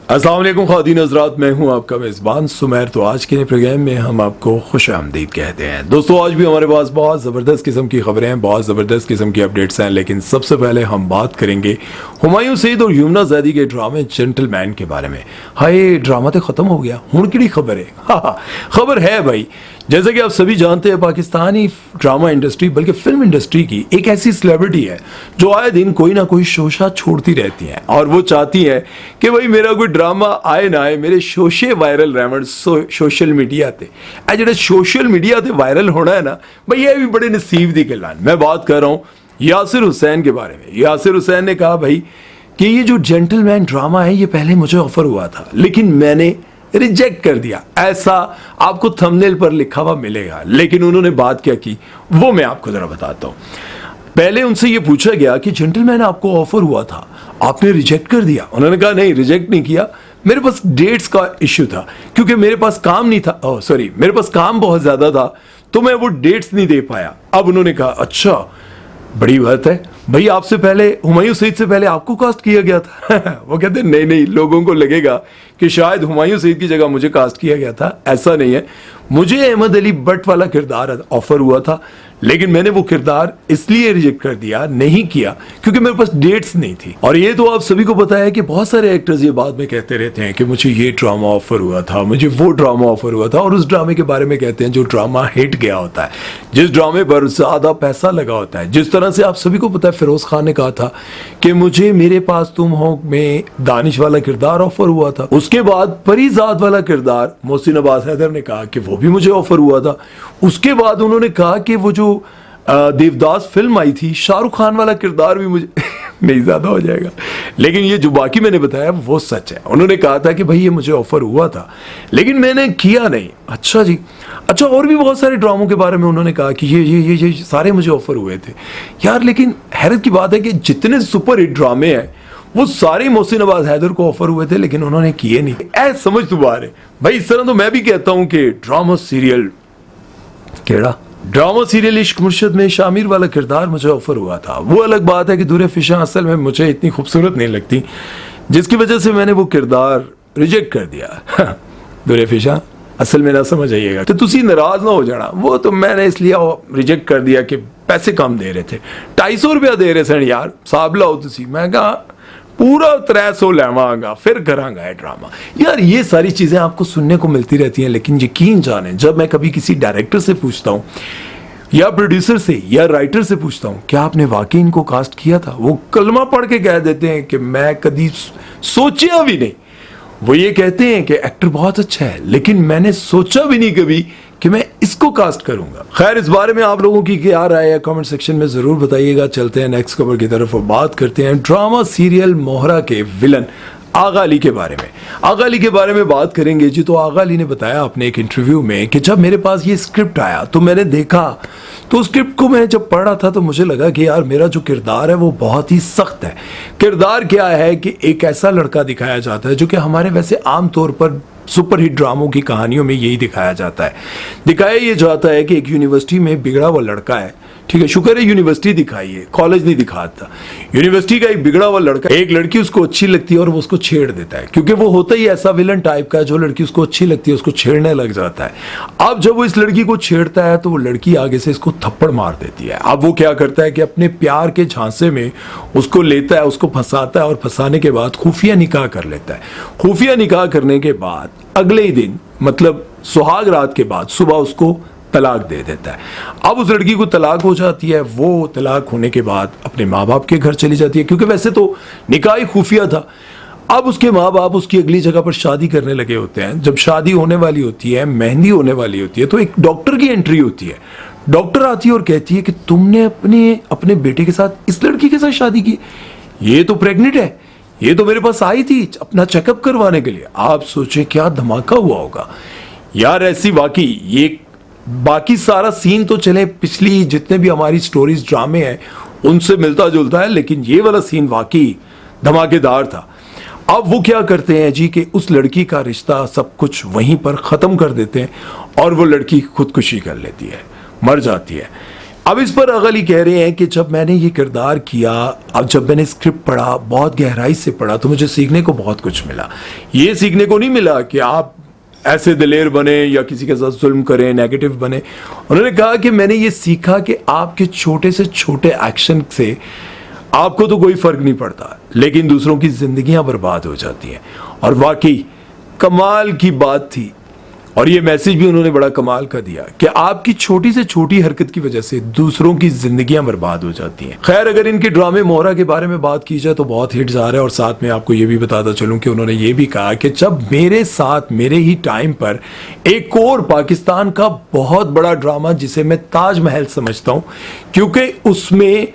अस्सलाम वालेकुम ख़वातीन हज़रात, मैं हूं आपका मेज़बान सुमैर। तो आज के नए प्रोग्राम में हम आपको खुश आमदीद कहते हैं। दोस्तों, आज भी हमारे पास बहुत ज़बरदस्त किस्म की ख़बरें हैं, बहुत ज़बरदस्त किस्म की अपडेट्स हैं। लेकिन सबसे पहले हम बात करेंगे हुमायूं सईद और यमुना ज़ैदी के ड्रामे जेंटलमैन के बारे में। हाय, ड्रामा तो ख़त्म हो गया, हुण किहड़ी खबर है? हाँ, खबर है भाई। जैसे कि आप सभी जानते हैं, पाकिस्तानी ड्रामा इंडस्ट्री बल्कि फिल्म इंडस्ट्री की एक ऐसी सेलिब्रिटी है जो आए दिन कोई ना कोई शोशा छोड़ती रहती है, और वो चाहती है कि भाई मेरा कोई ड्रामा आए ना आए, मेरे शोशे वायरल रहन सोशल मीडिया ते। ए जेड़ा सोशल मीडिया ते वायरल होना है ना भाई, ये भी बड़े नसीब दी गल है। मैं बात कर रहा हूँ यासिर हुसैन के बारे में। यासिर हुसैन ने कहा भाई कि ये जो जेंटलमैन ड्रामा है ये पहले मुझे ऑफर हुआ था, लेकिन मैंने रिजेक्ट कर दिया। ऐसा आपको थंबनेल पर लिखा हुआ मिलेगा, लेकिन उन्होंने बात क्या की वो मैं आपको जरा बताता हूं। पहले उनसे ये पूछा गया कि जेंटलमैन आपको ऑफर हुआ था, आपने रिजेक्ट कर दिया। उन्होंने कहा नहीं, रिजेक्ट नहीं किया, मेरे पास डेट्स का इश्यू था, क्योंकि मेरे पास काम नहीं था, मेरे पास काम बहुत ज्यादा था, तो मैं वो डेट्स नहीं दे पाया। अब उन्होंने कहा अच्छा, बड़ी बात है भाई, आपसे पहले हुमायूं सईद से पहले आपको कास्ट किया गया था। वो कहते नहीं नहीं, लोगों को लगेगा कि शायद हुमायूं सईद की जगह मुझे कास्ट किया गया था। ऐसा नहीं है, मुझे अहमद अली बट वाला किरदार ऑफर हुआ था, लेकिन मैंने वो किरदार इसलिए रिजेक्ट कर दिया, नहीं किया, क्योंकि मेरे पास डेट्स नहीं थी। और ये तो आप सभी को पता है कि बहुत सारे एक्टर्स ये बाद में कहते रहते हैं कि मुझे ये ड्रामा ऑफर हुआ था, मुझे वो ड्रामा ऑफर हुआ था, और उस ड्रामे के बारे में कहते हैं जो ड्रामा हिट गया होता है, जिस ड्रामे पर ज्यादा पैसा लगा होता है। जिस तरह से आप सभी को पता है फिरोज खान ने कहा था कि मुझे मेरे पास तुम हो में दानिश वाला किरदार ऑफर हुआ था। उसके बाद परीजाद वाला किरदार मोहसिन अब्बास हैदर ने कहा कि वो भी मुझे ऑफर हुआ था। उसके बाद उन्होंने कहा कि वो जो देवदास फिल्म आई थी, शाहरुख खान वाला किरदार भी मुझे नहीं ज्यादा हो जाएगा, लेकिन ये जो बाकी मैंने बताया वो सच है। उन्होंने कहा था कि भाई ये मुझे ऑफर हुआ था, लेकिन मैंने किया नहीं। अच्छा जी, अच्छा, और भी बहुत सारे ड्रामों के बारे में उन्होंने कहा कि ये सारे मुझे ऑफर हुए थे यार। लेकिन हैरत की बात है कि जितने सुपर हिट ड्रामे हैं वो सारे मोहसिन अब्बास हैदर को ऑफर हुए थे, लेकिन उन्होंने किए नहीं। ऐ समझ तुम्हारे भाई। इस तरह तो मैं भी कहता हूं कि ड्रामा सीरियल इश्क मुर्शद में शामिर वाला किरदार मुझे ऑफर हुआ था। वो अलग बात है कि दूर फिशा असल में मुझे इतनी खूबसूरत नहीं लगती, जिसकी वजह से मैंने वो किरदार रिजेक्ट कर दिया। दूर फिशा असल में ना समझ आइएगा तो तुसी नाराज ना हो जाना, वो तो मैंने इसलिए रिजेक्ट कर दिया कि पैसे कम दे रहे थे, 250 रुपया दे रहे सन यार, साहब लाओ तुसी। मैं कहा पूरा 300 लेवांगा फिर करांगा है ड्रामा। यार ये सारी चीजें आपको सुनने को मिलती रहती हैं, लेकिन यकीन जाने जब मैं कभी किसी डायरेक्टर से पूछता हूँ या प्रोड्यूसर से या राइटर से पूछता हूँ क्या आपने वाकई इनको कास्ट किया था, वो कलमा पढ़ के कह देते हैं कि मैं कभी सोचा भी नहीं। वो ये कहते हैं कि एक्टर बहुत अच्छा है, लेकिन मैंने सोचा भी नहीं कभी कि मैं इसको कास्ट करूंगा। खैर, इस बारे में आप लोगों की क्या राय है कमेंट सेक्शन में जरूर बताइएगा। चलते हैं नेक्स्ट खबर की तरफ और बात करते हैं ड्रामा सीरियल मोहरा के विलन आगा अली के बारे में। आगा अली के बारे में बात करेंगे जी। तो आगा अली ने बताया अपने एक इंटरव्यू में कि जब मेरे पास ये स्क्रिप्ट आया तो मैंने देखा, तो स्क्रिप्ट को मैंने जब पढ़ा था तो मुझे लगा कि यार मेरा जो किरदार है वो बहुत ही सख्त है। किरदार क्या है कि एक ऐसा लड़का दिखाया जाता है जो कि हमारे वैसे आम तौर पर सुपर हिट ड्रामों की कहानियों में यही दिखाया जाता है। दिखाया ये जाता है कि एक यूनिवर्सिटी में बिगड़ा हुआ लड़का है, ठीक है, शुक्र है यूनिवर्सिटी दिखाई है, कॉलेज नहीं दिखाता। यूनिवर्सिटी का एक बिगड़ा हुआ लड़का, एक लड़की उसको अच्छी लगती है और वो उसको छेड़ देता है, क्योंकि वो होता ही ऐसा विलन टाइप का, जो लड़की उसको अच्छी लगती है उसको छेड़ने लग जाता है। अब जब वो इस लड़की को छेड़ता है तो वो लड़की आगे से इसको थप्पड़ मार देती है। अब वो क्या करता है कि अपने प्यार के झांसे में उसको लेता है, उसको फंसाता है, और फंसाने के बाद खुफिया निकाह कर लेता है। खुफिया निकाह करने के बाद अगले ही दिन, मतलब सुहाग रात के बाद, सुबह उसको तलाक दे देता है। अब उस लड़की को तलाक हो जाती है। वो तलाक होने के बाद अपने माँ बाप के घर चली जाती है, क्योंकि वैसे तो निकाह ही खुफिया था। अब उसके माँ बाप उसकी अगली जगह पर शादी करने लगे होते हैं। जब शादी होने वाली होती है, मेहंदी होने वाली होती है, तो एक डॉक्टर की एंट्री होती है। डॉक्टर आती है और कहती है कि तुमने अपने बेटे के साथ इस लड़की के साथ शादी की, ये तो प्रेग्नेंट है, ये तो मेरे पास आई थी अपना चेकअप करवाने के लिए। आप सोचे क्या धमाका हुआ होगा यार। ऐसी वाकई ये बाकी सारा सीन तो चले पिछली जितने भी हमारी स्टोरीज ड्रामे हैं उनसे मिलता जुलता है, लेकिन ये वाला सीन वाकई धमाकेदार था। अब वो क्या करते हैं जी कि उस लड़की का रिश्ता सब कुछ वहीं पर ख़त्म कर देते हैं और वो लड़की खुदकुशी कर लेती है, मर जाती है। अब इस पर अगली कह रहे हैं कि जब मैंने ये किरदार किया, अब जब मैंने स्क्रिप्ट पढ़ा, बहुत गहराई से पढ़ा, तो मुझे सीखने को बहुत कुछ मिला। ये सीखने को नहीं मिला कि आप ऐसे दिलेर बने या किसी के साथ जुल्म करें, नेगेटिव बने। उन्होंने कहा कि मैंने ये सीखा कि आपके छोटे से छोटे एक्शन से आपको तो कोई फर्क नहीं पड़ता, लेकिन दूसरों की जिंदगियां बर्बाद हो जाती हैं। और वाकई कमाल की बात थी, और ये मैसेज भी उन्होंने बड़ा कमाल का दिया कि आपकी छोटी से छोटी हरकत की वजह से दूसरों की जिंदगियां बर्बाद हो जाती हैं। खैर, अगर इनके ड्रामे मोहरा के बारे में बात की जाए तो बहुत हिट्स आ रहा है। और साथ में आपको ये भी बताता चलूं कि उन्होंने ये भी कहा कि जब मेरे साथ मेरे ही टाइम पर एक और पाकिस्तान का बहुत बड़ा ड्रामा, जिसे मैं ताजमहल समझता हूं, क्योंकि उसमें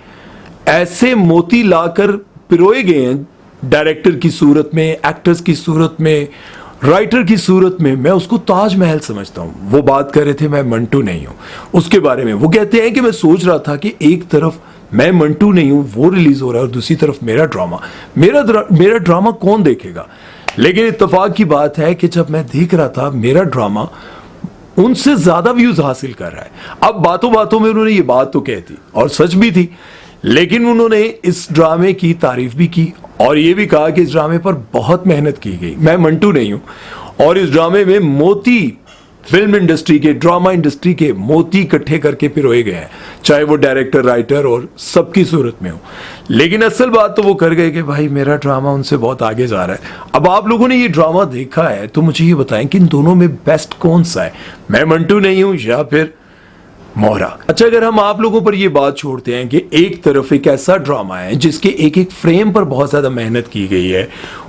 ऐसे मोती लाकर पिरोए गए हैं डायरेक्टर की सूरत में, एक्टर्स की सूरत में, राइटर की सूरत में, मैं उसको ताजमहल समझता हूं। वो बात कर रहे थे मैं मंटू नहीं हूं, उसके बारे में वो कहते हैं कि मैं सोच रहा था कि एक तरफ मैं मंटू नहीं हूं वो रिलीज हो रहा है और दूसरी तरफ मेरा ड्रामा कौन देखेगा। लेकिन इत्तेफाक की बात है कि जब मैं देख रहा था मेरा ड्रामा उनसे ज्यादा व्यूज हासिल कर रहा है। अब बातों बातों में उन्होंने ये बात तो कह दी और सच भी थी, लेकिन उन्होंने इस ड्रामे की तारीफ भी की और ये भी कहा कि इस ड्रामे पर बहुत मेहनत की गई, मैं मंटू नहीं हूं। और इस ड्रामे में मोती, फिल्म इंडस्ट्री के, ड्रामा इंडस्ट्री के मोती इकट्ठे करके पिरोए गए हैं, चाहे वो डायरेक्टर, राइटर और सबकी सूरत में हो। लेकिन असल बात तो वो कर गए कि भाई मेरा ड्रामा उनसे बहुत आगे जा रहा है। अब आप लोगों ने ये ड्रामा देखा है तो मुझे ये बताएं कि इन दोनों में बेस्ट कौन सा है, मैं मंटू नहीं हूं या फिर मोहरा। अच्छा, अगर हम आप लोगों पर ये बात छोड़ते हैं कि एक तरफ एक ऐसा ड्रामा है जिसके एक एक फ्रेम पर बहुत ज्यादा मेहनत की गई है,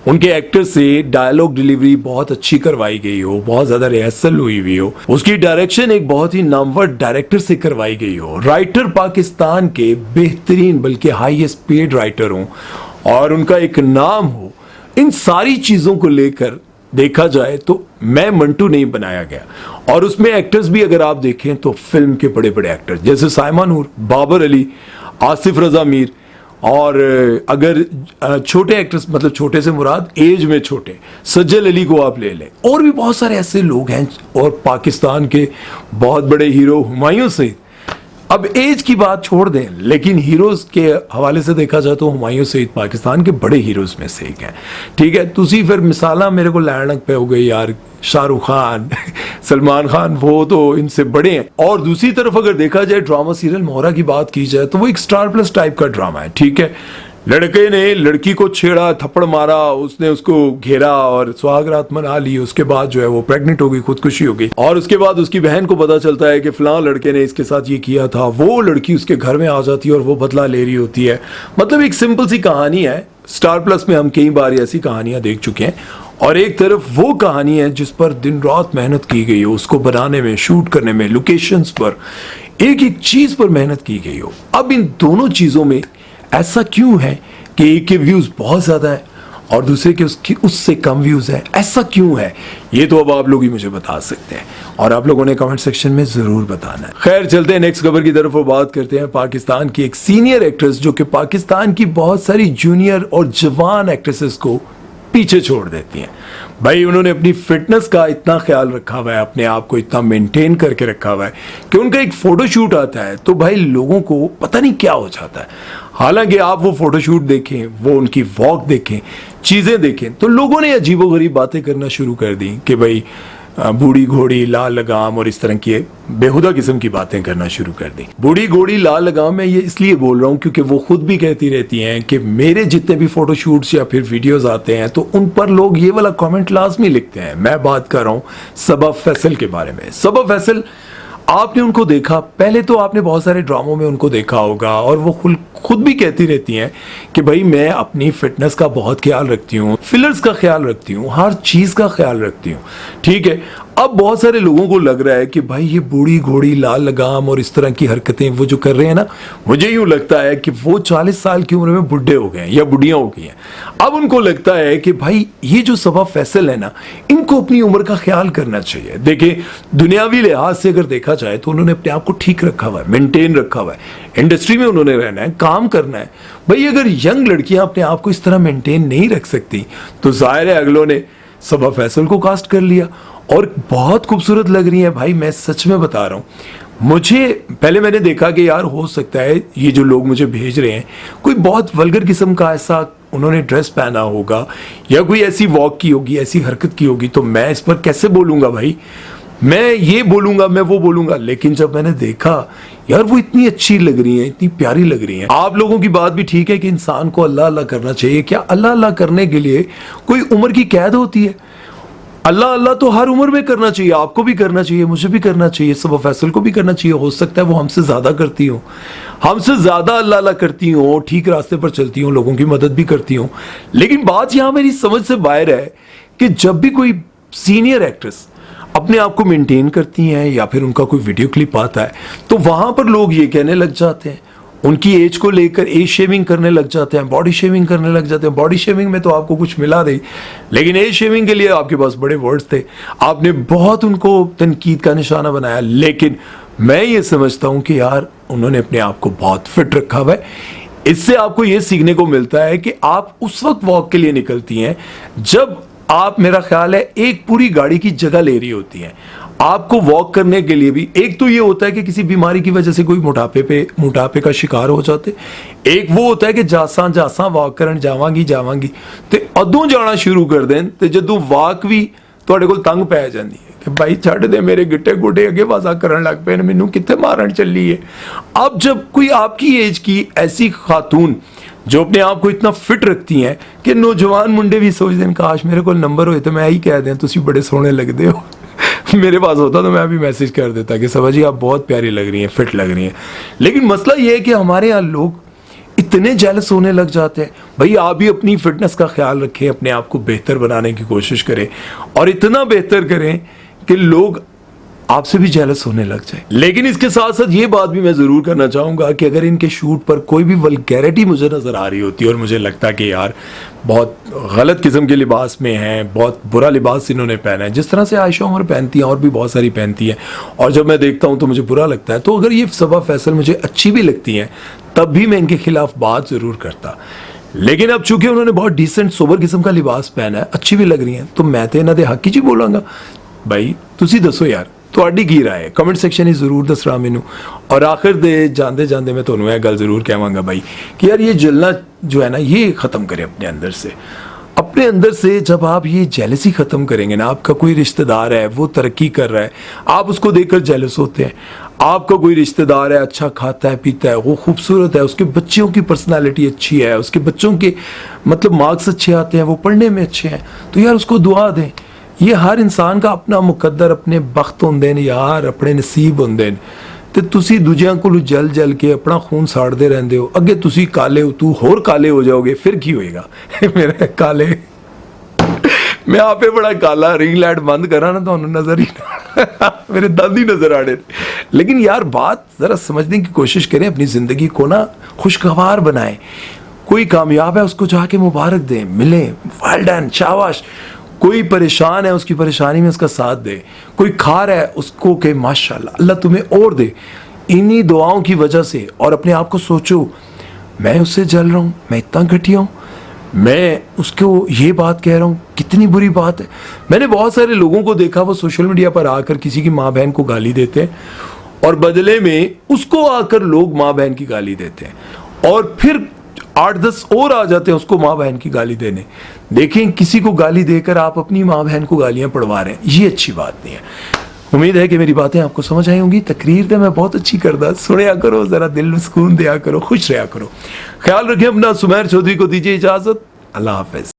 उनके एक्टर से डायलॉग डिलीवरी बहुत अच्छी करवाई गई हो, बहुत ज्यादा रिहर्सल हुई हुई हो, उसकी डायरेक्शन एक बहुत ही नामवर डायरेक्टर से करवाई गई हो, राइटर पाकिस्तान के बेहतरीन बल्कि हाईएस्ट पेड राइटर हो और उनका एक नाम हो, इन सारी चीजों को लेकर देखा जाए तो मैं मंटू नहीं बनाया गया। और उसमें एक्टर्स भी अगर आप देखें तो फिल्म के बड़े बड़े एक्टर्स जैसे साइमा नूर, बाबर अली, आसिफ रजा मीर, और अगर छोटे एक्टर्स मतलब छोटे से मुराद एज में छोटे, सज्जल अली को आप ले लें, और भी बहुत सारे ऐसे लोग हैं, और पाकिस्तान के बहुत बड़े हीरो हुमायूं सईद। अब एज की बात छोड़ दें, लेकिन हीरोज के हवाले से देखा जाए तो हुमायूं सईद पाकिस्तान के बड़े हीरोज में से एक हैं। ठीक है, तुसी फिर मिसाला मेरे को लैंड पे हो गई यार, शाहरुख खान सलमान खान, वो तो इनसे बड़े हैं। और दूसरी तरफ अगर देखा जाए ड्रामा सीरियल मोहरा की बात की जाए तो वो एक स्टार प्लस टाइप का ड्रामा है। ठीक है, लड़के ने लड़की को छेड़ा, थप्पड़ मारा, उसने उसको घेरा और सुहागरात मना ली, उसके बाद जो है वो प्रेग्नेंट हो गई, खुदकुशी हो गई, और उसके बाद उसकी बहन को पता चलता है कि फलां लड़के ने इसके साथ ये किया था। वो लड़की उसके घर में आ जाती है और वो बदला ले रही होती है। मतलब एक सिंपल सी कहानी है। स्टार प्लस में हम कई बार ऐसी कहानियां देख चुके हैं। और एक तरफ वो कहानी है जिस पर दिन रात मेहनत की गई हो, उसको बनाने में, शूट करने में, लोकेशंस पर, एक एक चीज पर मेहनत की गई हो। अब इन दोनों चीजों में ऐसा क्यों है कि एक के व्यूज बहुत ज्यादा है और दूसरे के उससे कम व्यूज है? ऐसा क्यों है? ये तो अब आप लोग ही मुझे बता सकते हैं और आप लोगों ने कमेंट सेक्शन में जरूर बताना है। खैर, चलते हैं नेक्स्ट खबर की तरफ और बात करते हैं पाकिस्तान की एक सीनियर एक्ट्रेस जो कि पाकिस्तान की बहुत सारी जूनियर और जवान एक्ट्रेसेस को पीछे छोड़ देती हैं। भाई, उन्होंने अपनी फिटनेस का इतना ख्याल रखा हुआ है, अपने आप को इतना मेंटेन करके रखा हुआ है कि उनका एक फोटोशूट आता है तो भाई लोगों को पता नहीं क्या हो जाता है। हालांकि आप वो फोटोशूट देखें, वो उनकी वॉक देखें, चीजें देखें, तो लोगों ने अजीबोगरीब बातें करना शुरू कर दी कि भाई बूढ़ी घोड़ी लाल लगाम और इस तरह की बेहुदा किस्म की बातें करना शुरू कर दी। बूढ़ी घोड़ी लाल लगाम मैं ये इसलिए बोल रहा हूँ क्योंकि वो खुद भी कहती रहती हैं कि मेरे जितने भी फोटोशूट्स या फिर वीडियोस आते हैं तो उन पर लोग ये वाला कमेंट लाजमी लिखते हैं। मैं बात कर रहा हूँ सबा फैसल के बारे में। सबा फैसल, आपने उनको देखा, पहले तो आपने बहुत सारे ड्रामों में उनको देखा होगा और वो खुद भी कहती रहती हैं कि भाई मैं अपनी फिटनेस का बहुत ख्याल रखती हूँ, फिलर्स का ख्याल रखती हूँ, हर चीज का ख्याल रखती हूँ। ठीक है, अब बहुत सारे लोगों को लग रहा है कि भाई ये बूढ़ी घोड़ी लाल लगाम और इस तरह की हरकतें वो जो कर रहे हैं ना, मुझे यूं लगता है कि वो 40 साल की उम्र में बुढ़े हो गए हैं या बुढ़िया हो गई हैं। अब उनको लगता है कि भाई ये जो सबा फैसल है ना, इनको अपनी उम्र का ख्याल करना चाहिए। देखिए, दुनियावी लिहाज से अगर देखा जाए तो उन्होंने अपने आप को ठीक रखा हुआ है, मेंटेन रखा हुआ है, इंडस्ट्री में उन्होंने रहना है, काम करना है। भाई अगर यंग लड़कियां अपने आप को इस तरह मेंटेन नहीं रख सकती तो जाहिर है अगलों ने सबा फैसल को कास्ट कर लिया और बहुत खूबसूरत लग रही है। भाई मैं सच में बता रहा हूँ, मुझे पहले मैंने देखा कि यार हो सकता है ये जो लोग मुझे भेज रहे हैं कोई बहुत वल्गर किस्म का ऐसा उन्होंने ड्रेस पहना होगा या कोई ऐसी वॉक की होगी, ऐसी हरकत की होगी, तो मैं इस पर कैसे बोलूँगा भाई, मैं ये बोलूँगा, मैं वो बोलूँगा। लेकिन जब मैंने देखा यार वो इतनी अच्छी लग रही हैं, इतनी प्यारी लग रही हैं। आप लोगों की बात भी ठीक है कि इंसान को अल्लाह अल्लाह करना चाहिए। क्या अल्लाह अल्लाह करने के लिए कोई उम्र की कैद होती है? अल्लाह अल्लाह तो हर उम्र में करना चाहिए, आपको भी करना चाहिए, मुझे भी करना चाहिए, सबा फैसल को भी करना चाहिए। हो सकता है वो हमसे ज़्यादा करती हो, हमसे ज़्यादा अल्लाह अल्लाह करती हो, ठीक रास्ते पर चलती हो, लोगों की मदद भी करती हो। लेकिन बात यहाँ मेरी समझ से बाहर है कि जब भी कोई सीनियर एक्ट्रेस अपने आप को मेंटेन करती हैं या फिर उनका कोई वीडियो क्लिप आता है तो वहाँ पर लोग ये कहने लग जाते हैं, उनकी एज को लेकर एज शेविंग करने लग जाते हैं, बॉडी शेविंग करने लग जाते हैं। बॉडी शेविंग में तो आपको कुछ मिला नहीं, लेकिन एज शेविंग के लिए आपके पास बड़े वर्ड्स थे, आपने बहुत उनको तनकीद का निशाना बनाया। लेकिन मैं ये समझता हूँ कि यार उन्होंने अपने आप को बहुत फिट रखा हुआ है। इससे आपको ये सीखने को मिलता है कि आप उस वक्त वॉक के लिए निकलती हैं जब आप, मेरा ख्याल है, एक पूरी गाड़ी की जगह ले रही होती हैं। आपको वॉक करने के लिए भी एक तो ये होता है कि किसी बीमारी की वजह से कोई मोटापे का शिकार हो जाते, एक वो होता है कि जासा जासा वॉक करन जावांगी ते अदों जाना शुरू कर दें ते जदों वॉक भी ਤੁਹਾਡੇ ਕੋਲ तंग पै जाती है कि भाई छड़ दे, मेरे गिट्टे गुड्डे अगे वाजा करन लग पे, मैनू कित्थे मारन चली है। अब जब कोई आपकी एज की ऐसी खातून जो अपने आप को इतना फिट रखती हैं कि नौजवान मुंडे भी सोचते हैं काश मेरे को नंबर होए तो मैं यही कह दें तुसी बड़े सोहने लगदे हो मेरे पास होता तो मैं भी मैसेज कर देता कि सबा जी आप बहुत प्यारी लग रही हैं, फिट लग रही हैं। लेकिन मसला ये है कि हमारे यहाँ लोग इतने जेलस होने लग जाते हैं। भाई आप भी अपनी फिटनेस का ख्याल रखें, अपने आप को बेहतर बनाने की कोशिश करें और इतना बेहतर करें कि लोग आपसे भी जेलस होने लग जाए। लेकिन इसके साथ साथ ये बात भी मैं ज़रूर करना चाहूँगा कि अगर इनके शूट पर कोई भी वल्गैरिटी मुझे नज़र आ रही होती है और मुझे लगता है कि यार बहुत गलत किस्म के लिबास में हैं, बहुत बुरा लिबास इन्होंने पहना है, जिस तरह से आयशा उमर पहनती हैं और भी बहुत सारी पहनती हैं, और जब मैं देखता हूँ तो मुझे बुरा लगता है, तो अगर ये सबा फैसल मुझे अच्छी भी लगती हैं तब भी मैं इनके खिलाफ बात ज़रूर करता। लेकिन अब चूंकि उन्होंने बहुत डिसेंट सोबर किस्म का लिबास पहना है, अच्छी भी लग रही हैं, तो मैं तो इन्हों के हक ही बोलांगा। भाई तुसी दसो यार ਤੁਹਾਡੀ ਕੀ ਰਾਏ ਹੈ, ਕਮੈਂਟ ਸੈਕਸ਼ਨ ਵਿੱਚ ਜ਼ਰੂਰ ਦੱਸਣਾ ਮੈਨੂੰ। और आखिर दे जाते जाते मैं ਤੁਹਾਨੂੰ ਇਹ ਗੱਲ ज़रूर कहवांगा भाई कि यार ये जलना जो है ना ये ख़त्म करें अपने अंदर से। अपने अंदर से जब आप ये जेलसी ख़त्म करेंगे ना, आपका कोई रिश्तेदार है वो तरक्की कर रहा है, आप उसको देखकर जेलस होते हैं। आपका कोई रिश्तेदार है अच्छा खाता है पीता है, वो खूबसूरत है, उसके बच्चों की पर्सनालिटी अच्छी है, उसके बच्चों के मतलब मार्क्स अच्छे आते हैं, वो पढ़ने में अच्छे हैं, तो यार उसको दुआ दें। ये हर इंसान का अपना मुकद्दर, अपने बख्त होंदे ने यार, अपने नसीब होंदे ने, ते तुसी दूजियां कोल जल जल के अपना खून साड़ते रहंदे हो। अगे तुसी काले हो, तू होर काले हो जाओगे, फिर की होएगा मेरे काले मैं आपे बड़ा काला, रिंग लाइट बंद करा ना तो नजर ही मेरे दंद ही नजर आ रहे। लेकिन यार बात जरा समझने की कोशिश करें, अपनी जिंदगी को ना खुशगवार बनाएं। कोई कामयाब है उसको जाके मुबारक दें, मिले, वेल डन, शाबाश। कोई परेशान है उसकी परेशानी में उसका साथ दे, कोई खा रहा है उसको के माशाल्लाह अल्लाह तुम्हें और दे। इन्हीं दुआओं की वजह से, और अपने आप को सोचो मैं उससे जल रहा हूँ, मैं इतना घटिया हूँ, मैं उसको ये बात कह रहा हूँ, कितनी बुरी बात है। मैंने बहुत सारे लोगों को देखा वो सोशल मीडिया पर आकर किसी की माँ बहन को गाली देते हैं और बदले में उसको आकर लोग माँ बहन की गाली देते हैं और फिर 8-10 और आ जाते हैं उसको माँ बहन की गाली देने। देखें किसी को गाली देकर आप अपनी माँ बहन को गालियाँ पढ़वा रहे हैं, ये अच्छी बात नहीं है। उम्मीद है कि मेरी बातें आपको समझ आई होंगी। तकरीर तो मैं बहुत अच्छी करता, सुनया करो, ज़रा दिल में सुकून दिया करो, खुश रहा करो। ख्याल रखें अपना। सुमैर चौधरी को दीजिए इजाज़त। अल्लाह हाफ़िज़।